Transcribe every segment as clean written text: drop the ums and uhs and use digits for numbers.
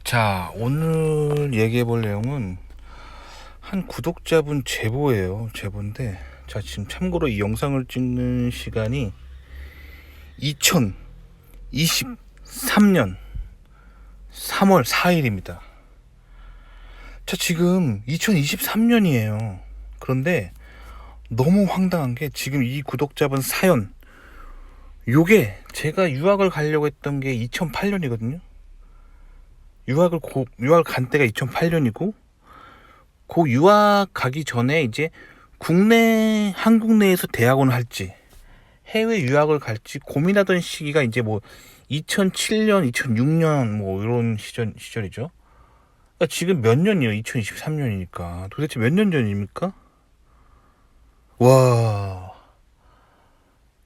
자, 오늘 얘기해 볼 내용은 한 구독자분 제보예요. 제보인데, 자, 지금 참고로 이 영상을 찍는 시간이 2023년 3월 4일입니다. 자, 지금 2023년이에요. 그런데 너무 황당한 게 지금 이 구독자분 사연, 요게 제가 유학을 가려고 했던 게 2008년이거든요. 유학을 간 때가 2008년이고, 그 유학 가기 전에 이제 한국 내에서 대학원을 할지 해외 유학을 갈지 고민하던 시기가 이제 뭐 2007년, 2006년 뭐 이런 시절이죠. 그러니까 지금 몇 년이요? 2023년이니까 도대체 몇 년 전입니까? 와,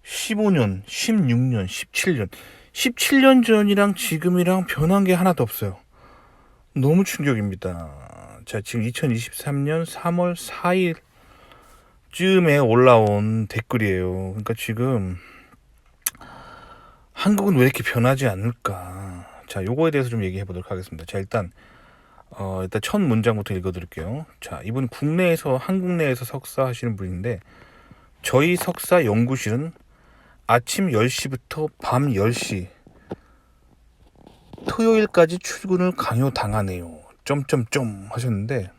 15년, 16년, 17년, 17년 전이랑 지금이랑 변한 게 하나도 없어요. 너무 충격입니다. 자, 지금 2023년 3월 4일 쯤에 올라온 댓글이에요. 그러니까 지금 한국은 왜 이렇게 변하지 않을까? 자, 요거에 대해서 좀 얘기해 보도록 하겠습니다. 자, 일단 첫 문장부터 읽어드릴게요. 자, 이분 한국 내에서 석사 하시는 분인데, 저희 석사 연구실은 아침 10시부터 밤 10시 토요일까지 출근을 강요당하네요. 점점점 하셨는데,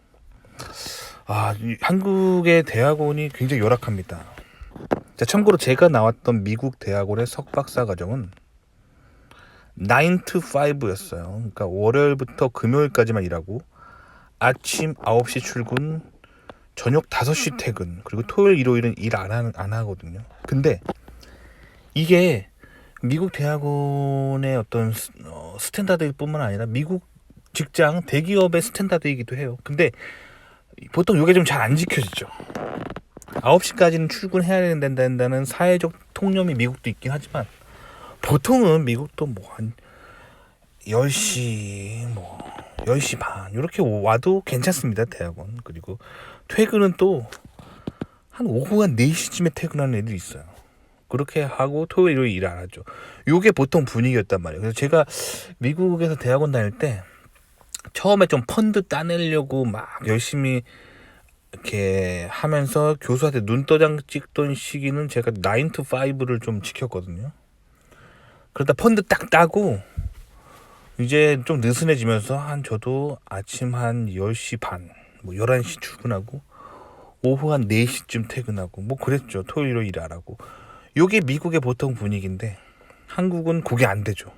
한국의 대학원이 굉장히 열악합니다. 자, 참고로 제가 나왔던 미국 대학원의 석박사 과정은 9 to 5였어요. 그러니까 월요일부터 금요일까지만 일하고 아침 9시 출근, 저녁 5시 퇴근, 그리고 토요일, 일요일은 일 안 하거든요. 근데 이게 미국 대학원의 어떤 스탠다드일 뿐만 아니라 미국 직장 대기업의 스탠다드이기도 해요. 근데 보통 이게 좀 잘 안 지켜지죠. 9시까지는 출근해야 된다는 사회적 통념이 미국도 있긴 하지만, 보통은 미국도 뭐 한 10시, 뭐 10시 반 이렇게 와도 괜찮습니다, 대학원. 그리고 퇴근은 또 한 오후 한 4시쯤에 퇴근하는 애들이 있어요. 그렇게 하고 토요일, 일요일 일 안 하죠. 요게 보통 분위기였단 말이에요. 그래서 제가 미국에서 대학원 다닐 때 처음에 좀 펀드 따내려고 막 열심히 이렇게 하면서 교수한테 눈도장 찍던 시기는 제가 9 to 5를 좀 지켰거든요. 그러다 펀드 딱 따고 이제 좀 느슨해지면서 저도 아침 한 10시 반, 뭐 11시 출근하고 오후 한 4시쯤 퇴근하고 뭐 그랬죠. 토요일로 일 안 하고. 요게 미국의 보통 분위기인데, 한국은 그게 안 되죠.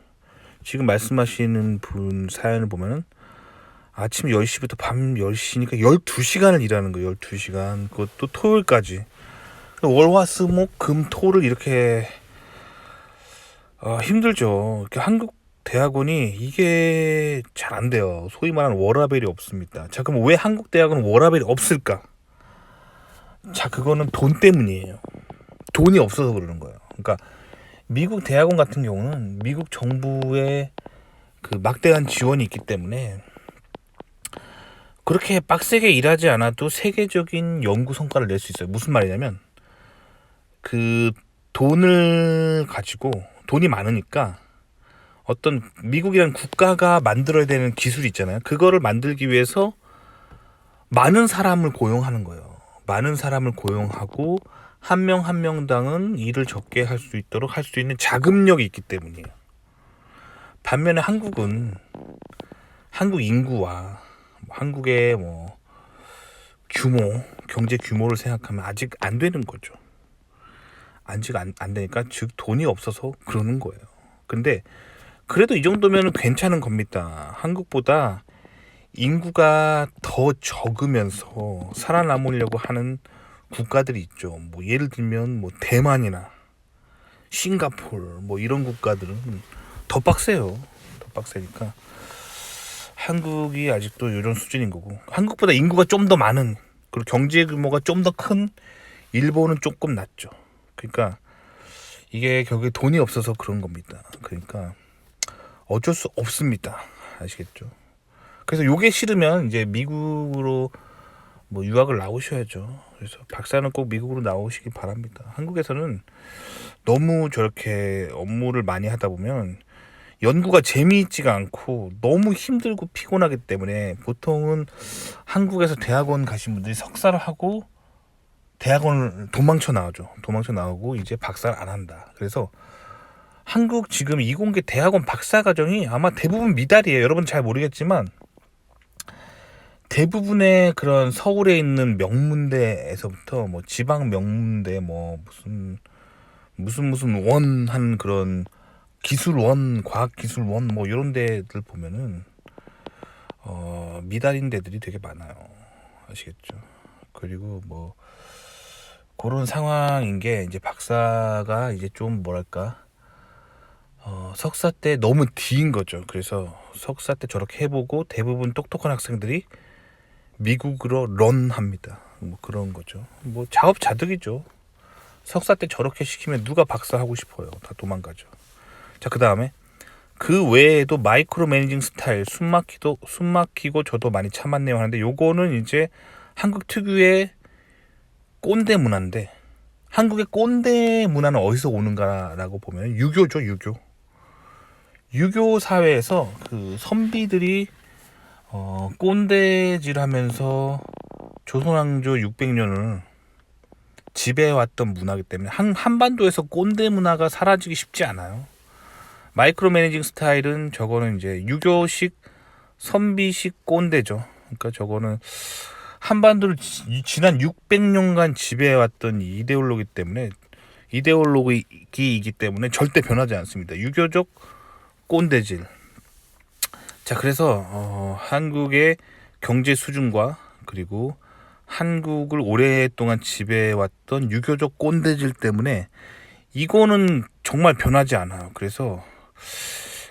지금 말씀하시는 분 사연을 보면은 아침 10시부터 밤 10시니까 12시간을 일하는 거예요. 12시간. 그것도 토요일까지. 월화수목 금토를 이렇게 힘들죠. 이렇게 한국 대학원이 이게 잘 안 돼요. 소위 말하는 워라밸이 없습니다. 자, 그럼 왜 한국 대학원은 워라밸이 없을까? 자, 그거는 돈 때문이에요. 돈이 없어서 그러는 거예요. 그러니까 미국 대학원 같은 경우는 미국 정부의 그 막대한 지원이 있기 때문에 그렇게 빡세게 일하지 않아도 세계적인 연구 성과를 낼 수 있어요. 무슨 말이냐면, 그 돈을 가지고, 돈이 많으니까 어떤 미국이라는 국가가 만들어야 되는 기술이 있잖아요. 그거를 만들기 위해서 많은 사람을 고용하는 거예요. 많은 사람을 고용하고 한 명 한 명당은 일을 적게 할 수 있도록 할 수 있는 자금력이 있기 때문이에요. 반면에 한국은 한국 인구와 한국의 뭐 경제 규모를 생각하면 아직 안 되는 거죠. 아직 안 되니까, 즉 돈이 없어서 그러는 거예요. 근데 그래도 이 정도면 괜찮은 겁니다. 한국보다 인구가 더 적으면서 살아남으려고 하는 국가들이 있죠. 뭐 예를 들면 뭐 대만이나 싱가포르 뭐 이런 국가들은 더 빡세요. 더 빡세니까 한국이 아직도 이런 수준인 거고, 한국보다 인구가 좀 더 많은, 그리고 경제 규모가 좀 더 큰 일본은 조금 낮죠. 그러니까 이게 결국에 돈이 없어서 그런 겁니다. 그러니까 어쩔 수 없습니다. 아시겠죠? 그래서 요게 싫으면 이제 미국으로 뭐 유학을 나오셔야죠. 그래서 박사는 꼭 미국으로 나오시기 바랍니다. 한국에서는 너무 저렇게 업무를 많이 하다 보면 연구가 재미있지가 않고 너무 힘들고 피곤하기 때문에 보통은 한국에서 대학원 가신 분들이 석사를 하고 대학원을 도망쳐 나오죠. 도망쳐 나오고 이제 박사를 안 한다. 그래서 한국 지금 이공계 대학원 박사 과정이 아마 대부분 미달이에요. 여러분 잘 모르겠지만 대부분의 그런 서울에 있는 명문대에서부터 뭐 지방 명문대 뭐 무슨 원한 그런 기술원, 과학기술원 뭐 이런 데들 보면은 미달인 데들이 되게 많아요. 아시겠죠? 그리고 뭐 그런 상황인 게 이제 박사가 이제 좀 뭐랄까 석사 때 너무 뒤인 거죠. 그래서 석사 때 저렇게 해보고 대부분 똑똑한 학생들이 미국으로 런합니다. 뭐 그런 거죠. 뭐 자업자득이죠. 석사 때 저렇게 시키면 누가 박사 하고 싶어요. 다 도망가죠. 자, 그 다음에 그 외에도 마이크로 매니징 스타일 숨막히고 저도 많이 참았네요 하는데 요거는 이제 한국 특유의 꼰대 문화인데 한국의 꼰대 문화는 어디서 오는가라고 보면 유교죠. 유교 사회에서 그 선비들이 꼰대질하면서 조선왕조 600년을 지배해왔던 문화이기 때문에 한반도에서 꼰대 문화가 사라지기 쉽지 않아요. 마이크로 매니징 스타일은 저거는 이제 유교식 선비식 꼰대죠. 그러니까 저거는 한반도를 지난 600년간 지배해왔던 이데올로기이기 때문에 절대 변하지 않습니다. 유교적 꼰대질. 자, 그래서 한국의 경제 수준과 그리고 한국을 오랫동안 지배해왔던 유교적 꼰대질 때문에 이거는 정말 변하지 않아요. 그래서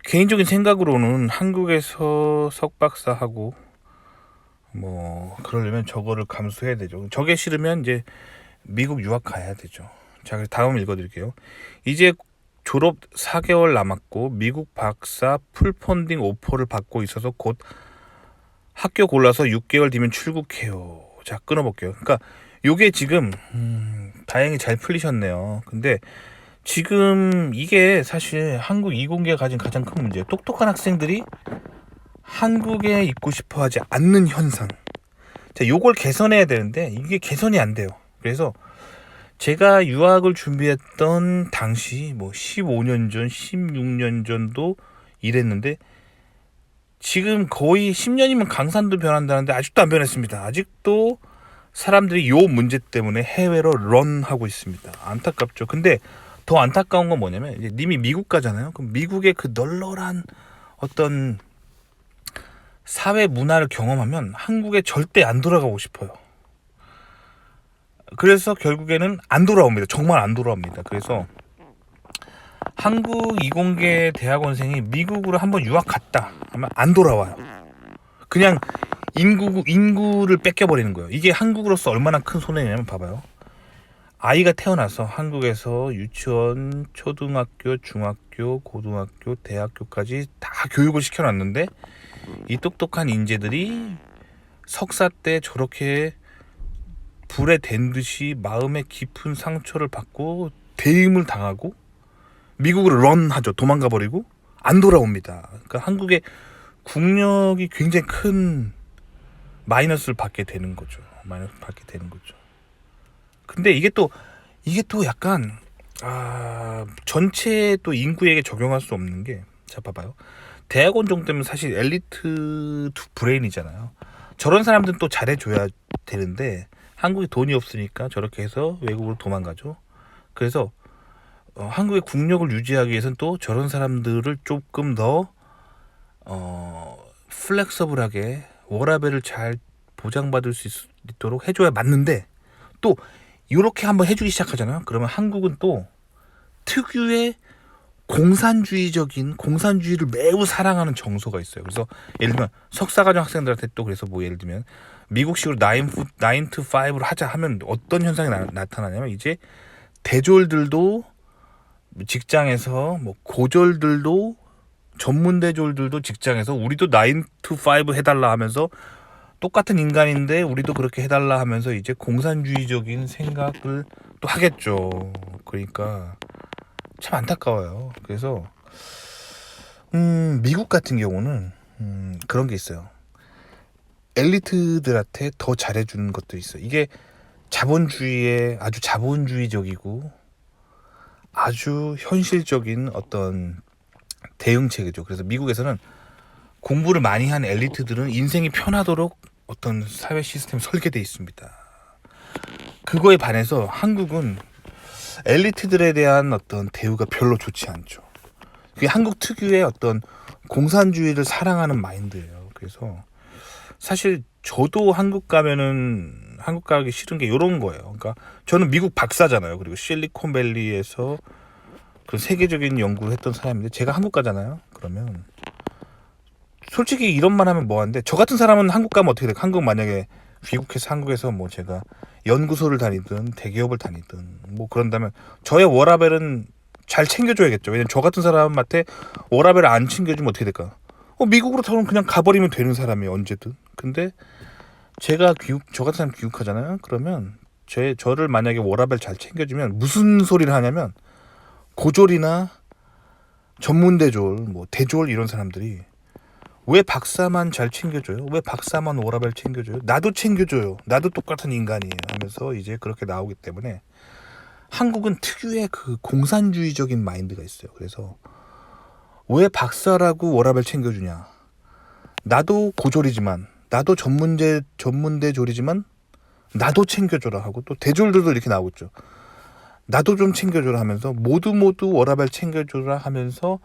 개인적인 생각으로는 한국에서 석박사하고 뭐 그러려면 저거를 감수해야 되죠. 저게 싫으면 이제 미국 유학 가야 되죠. 자, 그래서 다음 읽어드릴게요. 이제 졸업 4개월 남았고 미국 박사 풀펀딩 오퍼를 받고 있어서 곧 학교 골라서 6개월 뒤면 출국해요. 자, 끊어볼게요. 그러니까 요게 지금 다행히 잘 풀리셨네요. 근데 지금 이게 사실 한국 이공계가 가진 가장 큰 문제예요. 똑똑한 학생들이 한국에 있고 싶어 하지 않는 현상. 자, 요걸 개선해야 되는데 이게 개선이 안 돼요. 그래서 제가 유학을 준비했던 당시 뭐 15년 전, 16년 전도 이랬는데 지금 거의 10년이면 강산도 변한다는데 아직도 안 변했습니다. 아직도 사람들이 요 문제 때문에 해외로 런하고 있습니다. 안타깝죠. 근데 더 안타까운 건 뭐냐면 이제 님이 미국 가잖아요. 그럼 미국의 그 널널한 어떤 사회 문화를 경험하면 한국에 절대 안 돌아가고 싶어요. 그래서 결국에는 안 돌아옵니다. 정말 안 돌아옵니다. 그래서 한국 이공계 대학원생이 미국으로 한번 유학 갔다 하면 안 돌아와요. 그냥 인구를 뺏겨버리는 거예요. 이게 한국으로서 얼마나 큰 손해냐면 봐봐요. 아이가 태어나서 한국에서 유치원, 초등학교, 중학교, 고등학교, 대학교까지 다 교육을 시켜놨는데 이 똑똑한 인재들이 석사 때 저렇게 불에 댄 듯이 마음에 깊은 상처를 받고 대임을 당하고 미국으로 런하죠. 도망가 버리고 안 돌아옵니다. 그러니까 한국의 국력이 굉장히 큰 마이너스를 받게 되는 거죠. 근데 이게 또 약간 전체 또 인구에게 적용할 수 없는 게, 자 봐봐요. 대학원 정도면 사실 엘리트 브레인이잖아요. 저런 사람들은 또 잘해줘야 되는데 한국이 돈이 없으니까 저렇게 해서 외국으로 도망가죠. 그래서 한국의 국력을 유지하기 위해서는 또 저런 사람들을 조금 더 플렉서블하게 워라밸을 잘 보장받을 수 있도록 해줘야 맞는데 또 이렇게 한번 해주기 시작하잖아요. 그러면 한국은 또 특유의 공산주의를 매우 사랑하는 정서가 있어요. 그래서 예를 들면 석사과정 학생들한테 또 그래서 뭐 예를 들면 미국식으로 9 to 5를 하자 하면 어떤 현상이 나타나냐면 이제 대졸들도 직장에서 뭐 고졸들도 전문 대졸들도 직장에서 우리도 9 to 5 해달라 하면서 똑같은 인간인데 우리도 그렇게 해달라 하면서 이제 공산주의적인 생각을 또 하겠죠. 그러니까 참 안타까워요. 그래서 미국 같은 경우는 그런 게 있어요. 엘리트들한테 더 잘해주는 것도 있어요. 이게 자본주의의 아주 자본주의적이고 아주 현실적인 어떤 대응체계죠. 그래서 미국에서는 공부를 많이 한 엘리트들은 인생이 편하도록 어떤 사회 시스템이 설계되어 있습니다. 그거에 반해서 한국은 엘리트들에 대한 어떤 대우가 별로 좋지 않죠. 그게 한국 특유의 어떤 공산주의를 사랑하는 마인드예요. 그래서 사실 저도 한국 가기 싫은 게 이런 거예요. 그러니까 저는 미국 박사잖아요. 그리고 실리콘밸리에서 그 세계적인 연구를 했던 사람인데 제가 한국 가잖아요. 그러면 솔직히 이런 말 하면 뭐한데 저 같은 사람은 한국 가면 어떻게 돼? 한국 만약에 귀국해서 한국에서 뭐 제가 연구소를 다니든 대기업을 다니든 뭐 그런다면 저의 워라밸은 잘 챙겨줘야겠죠. 왜냐면 저 같은 사람한테 워라밸을 안 챙겨주면 어떻게 될까? 미국으로 저는 그냥 가버리면 되는 사람이에요. 언제든. 근데 제가 저 같은 사람 귀국하잖아요. 그러면 저를 만약에 워라밸 잘 챙겨주면 무슨 소리를 하냐면 고졸이나 전문대졸, 뭐 대졸 이런 사람들이 왜 박사만 잘 챙겨줘요? 왜 박사만 워라밸 챙겨줘요? 나도 챙겨줘요. 나도 똑같은 인간이에요. 하면서 이제 그렇게 나오기 때문에 한국은 특유의 그 공산주의적인 마인드가 있어요. 그래서 왜 박사라고 워라밸 챙겨주냐? 나도 고졸이지만, 나도 전문대졸이지만 나도 챙겨줘라 하고 또 대졸들도 이렇게 나오고 있죠. 나도 좀 챙겨줘라 하면서 모두 워라밸 챙겨줘라 하면서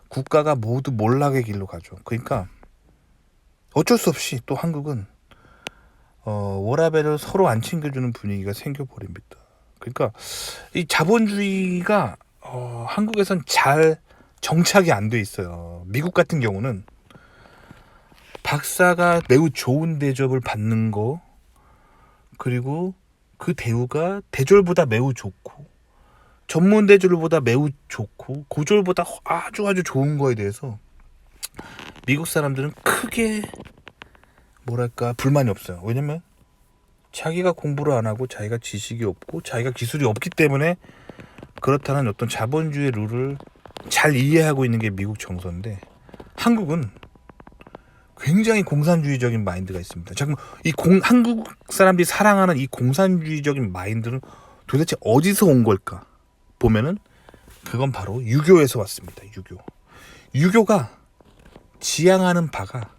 국가가 모두 몰락의 길로 가죠. 그러니까 어쩔 수 없이 또 한국은 워라밸을 서로 안 챙겨주는 분위기가 생겨버립니다. 그러니까 이 자본주의가 한국에선 잘 정착이 안 돼 있어요. 미국 같은 경우는 박사가 매우 좋은 대접을 받는 거, 그리고 그 대우가 대졸보다 매우 좋고 전문대졸보다 매우 좋고 고졸보다 아주 좋은 거에 대해서 미국 사람들은 크게 뭐랄까 불만이 없어요. 왜냐면 자기가 공부를 안 하고 자기가 지식이 없고 자기가 기술이 없기 때문에 그렇다는 어떤 자본주의 룰을 잘 이해하고 있는 게 미국 정서인데 한국은 굉장히 공산주의적인 마인드가 있습니다. 잠깐 한국 사람들이 사랑하는 이 공산주의적인 마인드는 도대체 어디서 온 걸까? 보면은 그건 바로 유교에서 왔습니다. 유교가 지향하는 바가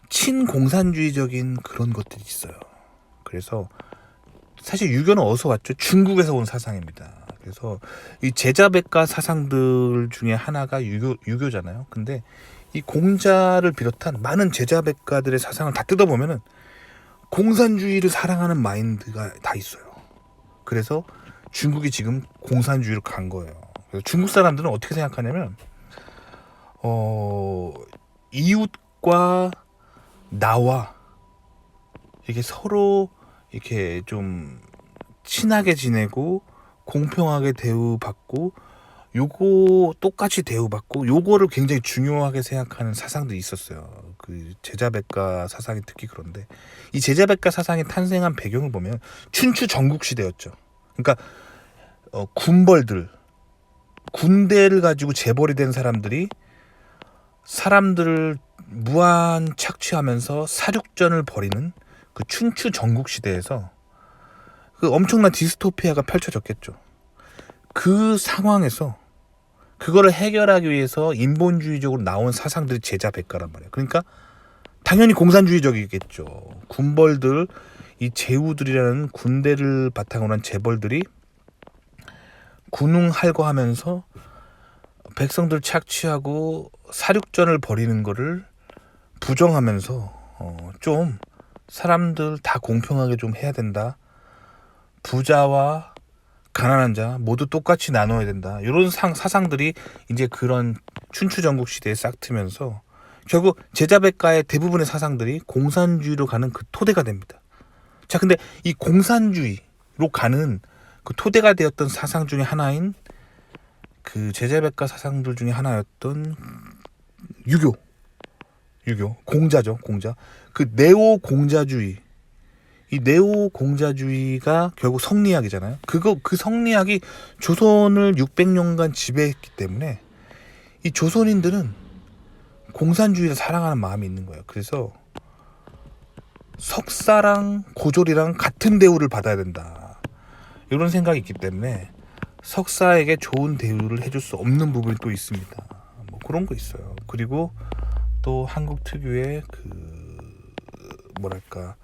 친공산주의적인 그런 것들이 있어요. 그래서 사실 유교는 어디서 왔죠? 중국에서 온 사상입니다. 그래서 이 제자백가 사상들 중에 하나가 유교잖아요. 근데 이 공자를 비롯한 많은 제자백가들의 사상을 다 뜯어보면은 공산주의를 사랑하는 마인드가 다 있어요. 그래서 중국이 지금 공산주의로 간 거예요. 그래서 중국 사람들은 어떻게 생각하냐면 이웃과 나와 이게 서로 이렇게 좀 친하게 지내고 공평하게 대우받고 요거 똑같이 대우받고 요거를 굉장히 중요하게 생각하는 사상들이 있었어요. 그 제자백가 사상이 특히 그런데 이 제자백가 사상이 탄생한 배경을 보면 춘추 전국시대였죠. 그러니까 군대를 가지고 재벌이 된 사람들이 사람들을 무한 착취하면서 사륙전을 벌이는 그 춘추 전국시대에서 그 엄청난 디스토피아가 펼쳐졌겠죠. 그 상황에서 그거를 해결하기 위해서 인본주의적으로 나온 사상들이 제자백가란 말이에요. 그러니까 당연히 공산주의적이겠죠. 군벌들, 이 제후들이라는 군대를 바탕으로 한 재벌들이 군웅할거하면서 백성들 착취하고 사륙전을 벌이는 거를 부정하면서 좀 사람들 다 공평하게 좀 해야 된다. 부자와 가난한 자 모두 똑같이 나눠야 된다. 이런 사상들이 이제 그런 춘추전국 시대에 싹 트면서 결국 제자백가의 대부분의 사상들이 공산주의로 가는 그 토대가 됩니다. 자, 근데 이 공산주의로 가는 그 토대가 되었던 사상 중에 하나인 그 제자백가 사상들 중에 하나였던 유교 공자죠. 공자. 그 네오 공자주의, 이 네오 공자주의가 결국 성리학이잖아요. 그 성리학이 조선을 600년간 지배했기 때문에 이 조선인들은 공산주의를 사랑하는 마음이 있는 거예요. 그래서 석사랑 고졸이랑 같은 대우를 받아야 된다, 이런 생각이 있기 때문에 석사에게 좋은 대우를 해줄 수 없는 부분이 또 있습니다. 뭐 그런 거 있어요. 그리고 또 한국 특유의 뭐랄까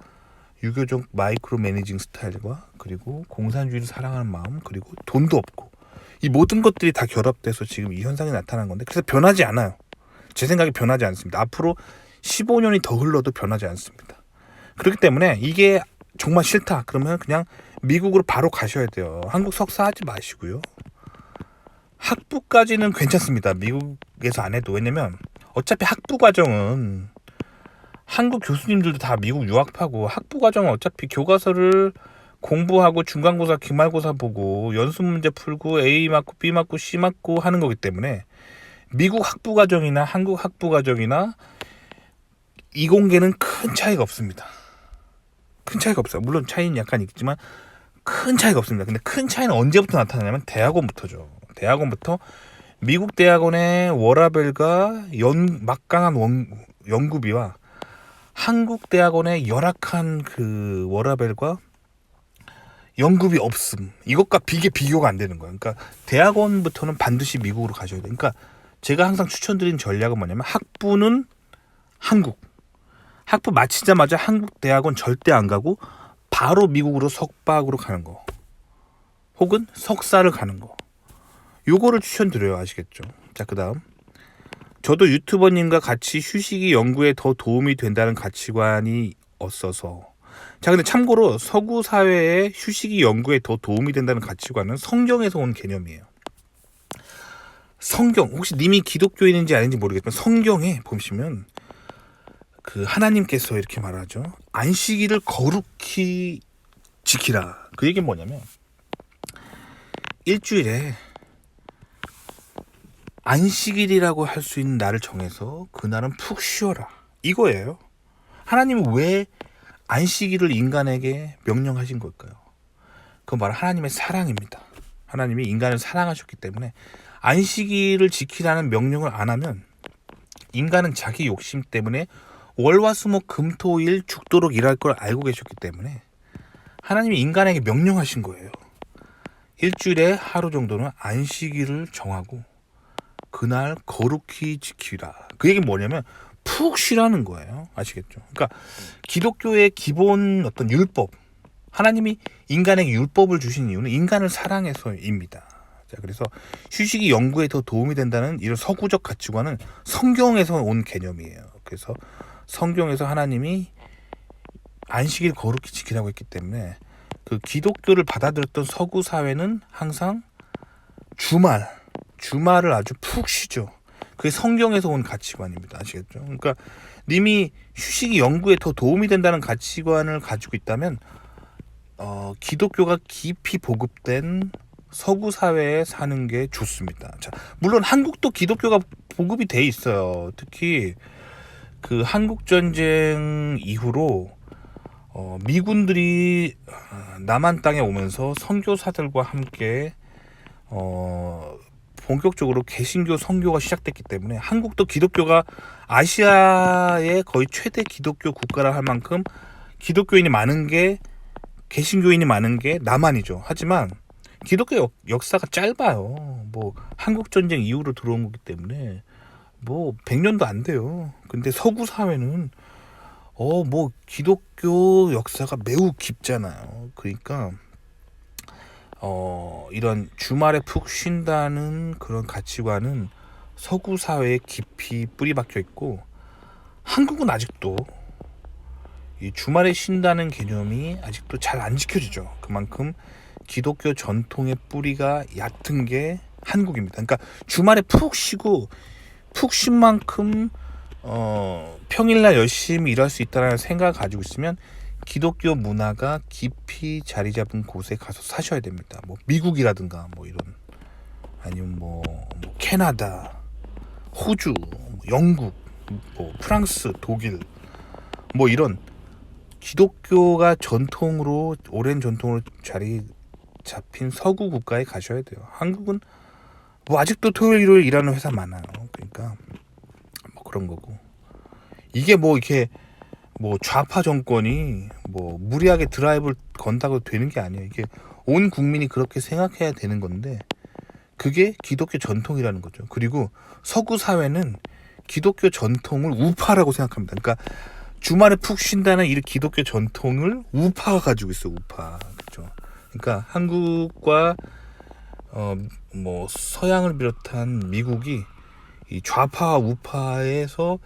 유교적 마이크로 매니징 스타일과 그리고 공산주의를 사랑하는 마음, 그리고 돈도 없고, 이 모든 것들이 다 결합돼서 지금 이 현상이 나타난 건데, 그래서 변하지 않아요. 제 생각에 변하지 않습니다. 앞으로 15년이 더 흘러도 변하지 않습니다. 그렇기 때문에 이게 정말 싫다 그러면 그냥 미국으로 바로 가셔야 돼요. 한국 석사 하지 마시고요. 학부까지는 괜찮습니다. 미국에서 안 해도. 왜냐면 어차피 학부 과정은 한국 교수님들도 다 미국 유학하고, 학부 과정은 어차피 교과서를 공부하고 중간고사, 기말고사 보고 연습 문제 풀고 A 맞고 B 맞고 C 맞고 하는 거기 때문에 미국 학부 과정이나 한국 학부 과정이나 이공계는 큰 차이가 없습니다. 큰 차이가 없어요. 물론 차이는 약간 있지만 큰 차이가 없습니다. 근데 큰 차이는 언제부터 나타나냐면 대학원부터죠. 대학원부터 미국 대학원의 워라밸과 막강한 연구비와 한국 대학원의 열악한 그 워라밸과 연구비 없음, 이것과 비교가 안 되는 거예요. 그러니까 대학원부터는 반드시 미국으로 가셔야 돼요. 그러니까 제가 항상 추천드리는 전략은 뭐냐면, 학부는 한국, 학부 마치자마자 한국 대학원 절대 안 가고 바로 미국으로 석박으로 가는 거, 혹은 석사를 가는 거, 요거를 추천드려요. 아시겠죠? 자, 그 다음, 저도 유튜버님과 같이 휴식이 연구에 더 도움이 된다는 가치관이 없어서. 자, 근데 참고로 서구 사회의 휴식이 연구에 더 도움이 된다는 가치관은 성경에서 온 개념이에요. 성경, 혹시 님이 기독교인인지 아닌지 모르겠지만 성경에 보시면 그 하나님께서 이렇게 말하죠. 안식일을 거룩히 지키라. 그 얘기는 뭐냐면, 일주일에 안식일이라고 할 수 있는 날을 정해서 그날은 푹 쉬어라, 이거예요. 하나님은 왜 안식일을 인간에게 명령하신 걸까요? 그건 바로 하나님의 사랑입니다. 하나님이 인간을 사랑하셨기 때문에 안식일을 지키라는 명령을 안 하면 인간은 자기 욕심 때문에 월화수목금토일 죽도록 일할 걸 알고 계셨기 때문에 하나님이 인간에게 명령하신 거예요. 일주일에 하루 정도는 안식일을 정하고 그날 거룩히 지키라. 그 얘기는 뭐냐면 푹 쉬라는 거예요. 아시겠죠? 그러니까 기독교의 기본 어떤 율법, 하나님이 인간에게 율법을 주신 이유는 인간을 사랑해서입니다. 자, 그래서 휴식이 연구에 더 도움이 된다는 이런 서구적 가치관은 성경에서 온 개념이에요. 그래서 성경에서 하나님이 안식일 거룩히 지키라고 했기 때문에 그 기독교를 받아들였던 서구 사회는 항상 주말을 아주 푹 쉬죠. 그게 성경에서 온 가치관입니다. 아시겠죠? 그러니까 님이 휴식이 연구에 더 도움이 된다는 가치관을 가지고 있다면 기독교가 깊이 보급된 서구 사회에 사는 게 좋습니다. 자, 물론 한국도 기독교가 보급이 돼 있어요. 특히 그 한국 전쟁 이후로 미군들이 남한 땅에 오면서 선교사들과 함께 본격적으로 개신교 선교가 시작됐기 때문에 한국도 기독교가 아시아의 거의 최대 기독교 국가라 할 만큼 기독교인이 많은 게, 개신교인이 많은 게 남한이죠. 하지만 기독교 역사가 짧아요. 뭐 한국 전쟁 이후로 들어온 거기 때문에 뭐 100년도 안 돼요. 근데 서구 사회는 뭐 기독교 역사가 매우 깊잖아요. 그러니까 이런 주말에 푹 쉰다는 그런 가치관은 서구 사회에 깊이 뿌리 박혀 있고, 한국은 아직도 이 주말에 쉰다는 개념이 아직도 잘 안 지켜지죠. 그만큼 기독교 전통의 뿌리가 얕은 게 한국입니다. 그러니까 주말에 푹 쉬고 푹 쉰 만큼 평일날 열심히 일할 수 있다는 생각을 가지고 있으면 기독교 문화가 깊이 자리 잡은 곳에 가서 사셔야 됩니다. 뭐 미국이라든가 뭐 이런, 아니면 뭐 캐나다, 호주, 영국, 뭐 프랑스, 독일, 뭐 이런 기독교가 전통으로, 오랜 전통으로 자리 잡힌 서구 국가에 가셔야 돼요. 한국은 뭐 아직도 토요일 일요일 일하는 회사 많아요. 그러니까 뭐 그런 거고. 이게 뭐 이렇게 뭐 좌파 정권이 뭐 무리하게 드라이브를 건다고 되는 게 아니에요. 이게 온 국민이 그렇게 생각해야 되는 건데 그게 기독교 전통이라는 거죠. 그리고 서구 사회는 기독교 전통을 우파라고 생각합니다. 그러니까 주말에 푹 쉰다는 이 기독교 전통을 우파가 가지고 있어. 우파. 그렇죠. 그러니까 한국과 뭐 서양을 비롯한 미국이 이 좌파와 우파에서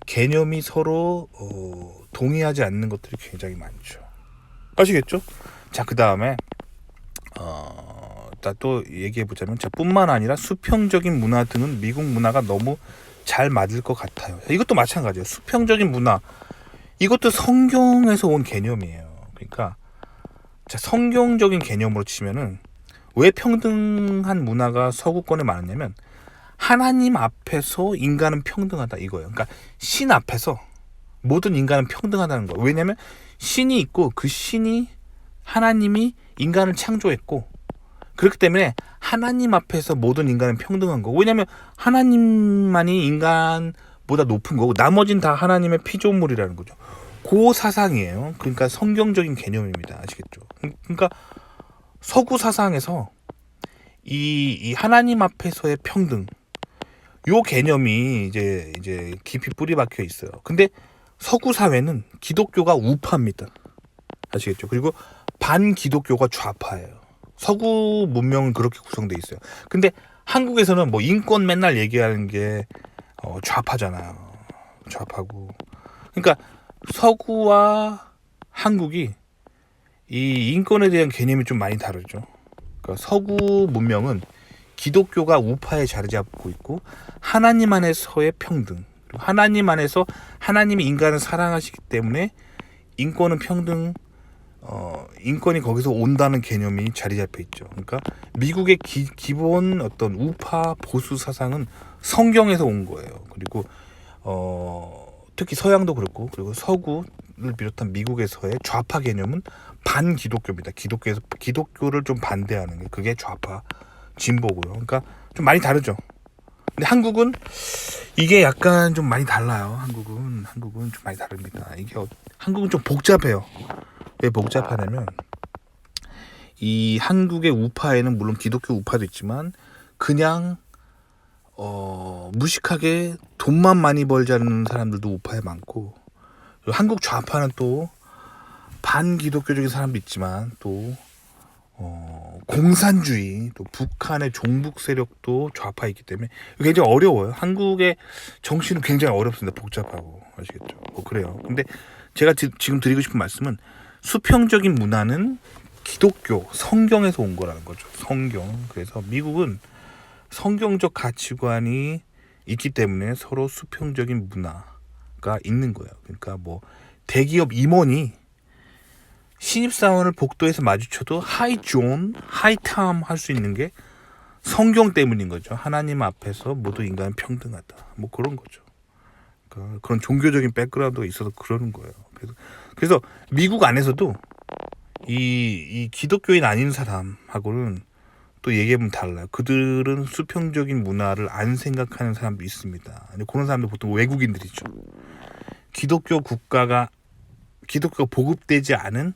개념이 서로 동의하지 않는 것들이 굉장히 많죠. 아시겠죠? 자, 그 다음에 또 얘기해보자면 뿐만 아니라 수평적인 문화 등은 미국 문화가 너무 잘 맞을 것 같아요. 이것도 마찬가지예요. 수평적인 문화, 이것도 성경에서 온 개념이에요. 그러니까 자, 성경적인 개념으로 치면은 왜 평등한 문화가 서구권에 많았냐면 하나님 앞에서 인간은 평등하다 이거예요. 그러니까 신 앞에서 모든 인간은 평등하다는 거예요. 왜냐하면 신이 있고 그 신이 하나님이 인간을 창조했고 그렇기 때문에 하나님 앞에서 모든 인간은 평등한 거고, 왜냐하면 하나님만이 인간보다 높은 거고 나머진 다 하나님의 피조물이라는 거죠. 그 사상이에요. 그러니까 성경적인 개념입니다. 아시겠죠? 그러니까 서구 사상에서 이 하나님 앞에서의 평등, 요 개념이 이제 깊이 뿌리 박혀 있어요. 근데 서구 사회는 기독교가 우파입니다. 아시겠죠? 그리고 반기독교가 좌파예요. 서구 문명은 그렇게 구성돼 있어요. 근데 한국에서는 뭐 인권 맨날 얘기하는 게 좌파잖아요. 좌파고. 그러니까 서구와 한국이 이 인권에 대한 개념이 좀 많이 다르죠. 그러니까 서구 문명은 기독교가 우파에 자리 잡고 있고 하나님 안에서의 평등, 하나님 안에서 하나님이 인간을 사랑하시기 때문에 인권은 평등, 인권이 거기서 온다는 개념이 자리 잡혀 있죠. 그러니까 미국의 기본 어떤 우파 보수 사상은 성경에서 온 거예요. 그리고 특히 서양도 그렇고, 그리고 서구를 비롯한 미국에서의 좌파 개념은 반기독교입니다. 기독교를 좀 반대하는 게 그게 좌파 진보고요. 그러니까 좀 많이 다르죠. 근데 한국은 이게 약간 좀 많이 달라요. 한국은 좀 많이 다릅니다. 이게 한국은 좀 복잡해요. 왜 복잡하냐면 이 한국의 우파에는 물론 기독교 우파도 있지만 그냥 무식하게 돈만 많이 벌자는 사람들도 우파에 많고, 한국 좌파는 또 반기독교적인 사람도 있지만 또 공산주의, 또 북한의 종북 세력도 좌파에 있기 때문에 굉장히 어려워요. 한국의 정치는 굉장히 어렵습니다. 복잡하고. 아시겠죠? 그래요. 근데 제가 지금 드리고 싶은 말씀은 수평적인 문화는 기독교, 성경에서 온 거라는 거죠. 성경. 그래서 미국은 성경적 가치관이 있기 때문에 서로 수평적인 문화가 있는 거예요. 그러니까 뭐 대기업 임원이 신입사원을 복도에서 마주쳐도 하이 존, 하이 탐 할 수 있는 게 성경 때문인 거죠. 하나님 앞에서 모두 인간은 평등하다. 뭐 그런 거죠. 그러니까 그런 종교적인 백그라운드가 있어서 그러는 거예요. 그래서 미국 안에서도 이 기독교인 아닌 사람하고는 또 얘기하면 달라요. 그들은 수평적인 문화를 안 생각하는 사람도 있습니다. 그런 사람들 보통 외국인들이죠. 기독교가 보급되지 않은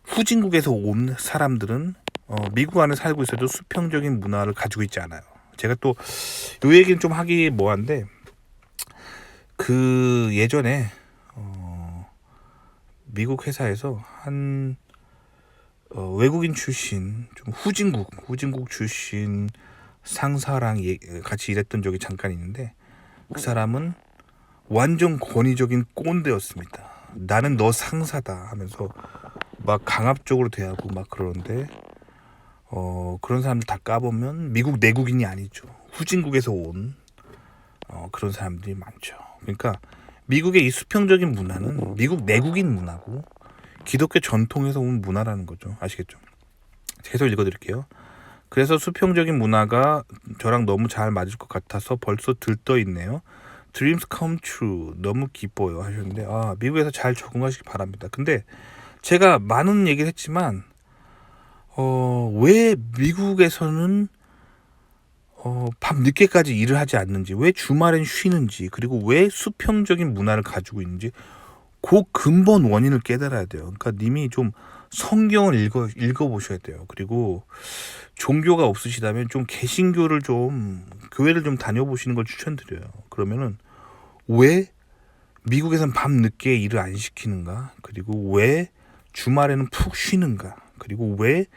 후진국에서 온 사람들은 미국 안에 살고 있어도 수평적인 문화를 가지고 있지 않아요. 제가 또 이 얘기는 좀 하기 뭐한데, 그 예전에 미국 회사에서 한 외국인 출신, 좀 후진국 출신 상사랑 같이 일했던 적이 잠깐 있는데, 그 사람은 완전 권위적인 꼰대였습니다. 나는 너 상사다 하면서 막 강압적으로 대하고 막 그러는데, 그런 사람들 다 까보면 미국 내국인이 아니죠. 후진국에서 온 그런 사람들이 많죠. 그러니까 미국의 이 수평적인 문화는 미국 내국인 문화고 기독교 전통에서 온 문화라는 거죠. 아시겠죠? 계속 읽어드릴게요. 그래서 수평적인 문화가 저랑 너무 잘 맞을 것 같아서 벌써 들떠 있네요. Dreams come true. 너무 기뻐요 하셨는데, 미국에서 잘 적응하시기 바랍니다. 근데 제가 많은 얘기를 했지만 왜 미국에서는 밤 늦게까지 일을 하지 않는지, 왜 주말엔 쉬는지, 그리고 왜 수평적인 문화를 가지고 있는지 그 근본 원인을 깨달아야 돼요. 그러니까 님이 좀 성경을 읽어보셔야 돼요. 그리고 종교가 없으시다면 좀 개신교를 좀 교회를 좀 다녀보시는 걸 추천드려요. 그러면은 왜 미국에선 밤 늦게 일을 안 시키는가? 그리고 왜 주말에는 푹 쉬는가? 그리고 왜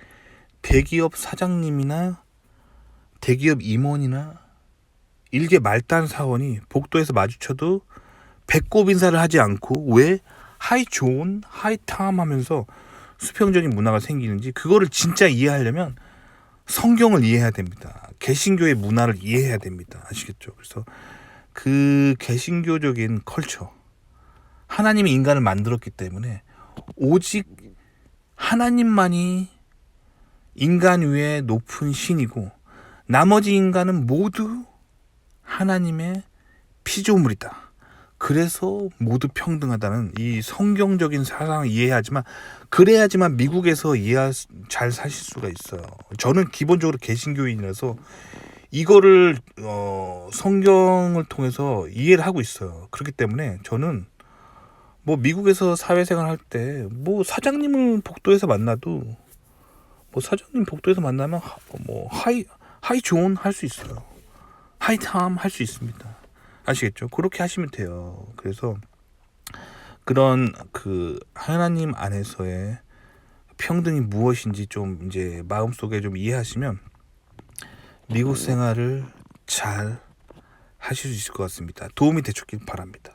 대기업 사장님이나 대기업 임원이나 일개 말단 사원이 복도에서 마주쳐도 배꼽 인사를 하지 않고 왜 하이 존, 하이 탐 하면서 수평적인 문화가 생기는지, 그거를 진짜 이해하려면 성경을 이해해야 됩니다. 개신교의 문화를 이해해야 됩니다. 아시겠죠? 그래서 그 개신교적인 컬처, 하나님이 인간을 만들었기 때문에 오직 하나님만이 인간 위에 높은 신이고 나머지 인간은 모두 하나님의 피조물이다. 그래서 모두 평등하다는 이 성경적인 사상을 이해하지만, 그래야지만 미국에서 잘 사실 수가 있어요. 저는 기본적으로 개신교인이라서 이거를 성경을 통해서 이해를 하고 있어요. 그렇기 때문에 저는 뭐 미국에서 사회생활 할 때 뭐 사장님을 복도에서 만나도, 뭐 사장님 복도에서 만나면 뭐 하이 존 할 수 있어요. 하이 탐 할 수 있습니다. 아시겠죠? 그렇게 하시면 돼요. 그래서 그런 그 하나님 안에서의 평등이 무엇인지 좀 이제 마음속에 좀 이해하시면 미국 생활을 잘 하실 수 있을 것 같습니다. 도움이 되셨길 바랍니다.